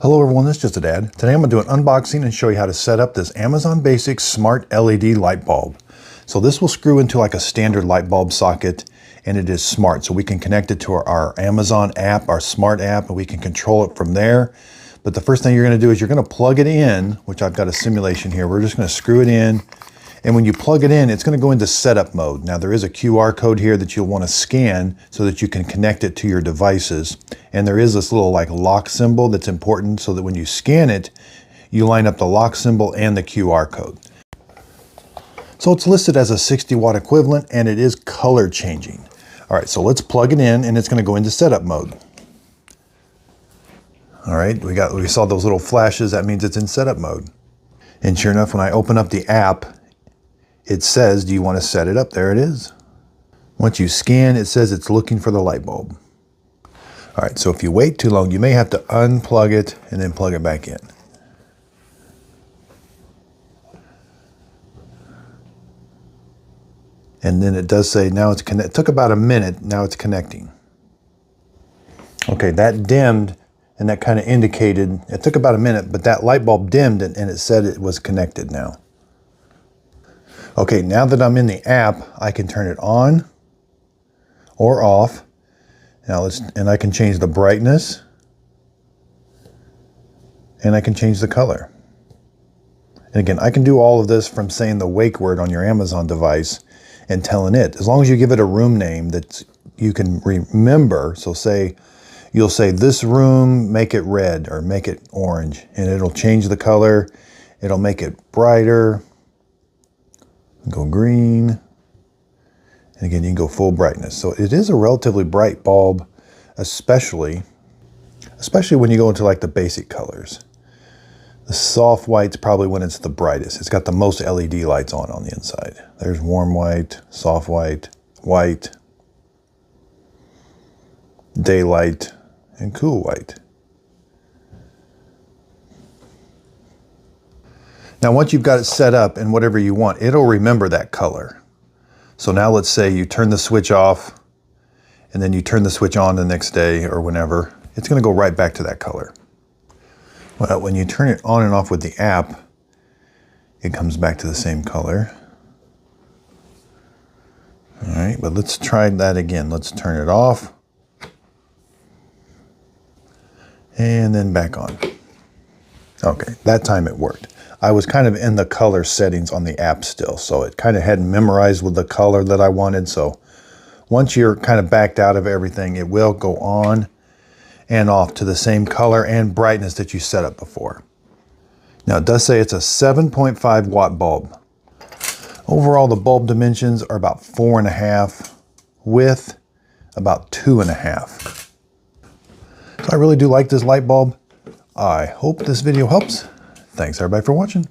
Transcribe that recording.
Hello everyone, this is just a dad. Today I'm going to do an unboxing and show you how to set up this Amazon Basics Smart LED light bulb. So this will screw into like a standard light bulb socket, and it is smart. So we can connect it to our Amazon app, our smart app, and we can control it from there. But the first thing you're going to do is you're going to plug it in, which I've got a simulation here. We're just going to screw it in. And when you plug it in, it's going to go into setup mode. Now there is a QR code here that you'll want to scan so that you can connect it to your devices. And there is this little like lock symbol that's important so that when you scan it, you line up the lock symbol and the QR code. So it's listed as a 60 watt equivalent and it is color changing. All right, so let's plug it in and it's going to go into setup mode. All right, we saw those little flashes. That means it's in setup mode. And sure enough, when I open up the app, it says, do you want to set it up? There it is. Once you scan, it says it's looking for the light bulb. All right, so if you wait too long, you may have to unplug it and then plug it back in. And then it does say now it's connected. It took about a minute, now it's connecting. Okay, that dimmed and that kind of indicated, it took about a minute, but that light bulb dimmed and it said it was connected now. Okay, now that I'm in the app, I can turn it on or off. Now and I can change the brightness and I can change the color. And again, I can do all of this from saying the wake word on your Amazon device and telling it, as long as you give it a room name that you can remember. So you'll say this room, make it red or make it orange, and it'll change the color. It'll make it brighter. Go green, and again you can go full brightness. So it is a relatively bright bulb, especially when you go into like the basic colors. The soft white's probably when it's the brightest. It's got the most LED lights on the inside. There's warm white, soft white, white, daylight, and cool white. Now, once you've got it set up and whatever you want, it'll remember that color. So now let's say you turn the switch off and then you turn the switch on the next day or whenever, it's going to go right back to that color. Well, when you turn it on and off with the app, it comes back to the same color. All right, but let's try that again. Let's turn it off and then back on. Okay, that time it worked. I was kind of in the color settings on the app still, so it kind of hadn't memorized with the color that I wanted. So once you're kind of backed out of everything, it will go on and off to the same color and brightness that you set up before. Now it does say it's a 7.5 watt bulb. Overall, the bulb dimensions are about 4.5, width about 2.5. So I really do like this light bulb. I hope this video helps. Thanks everybody for watching.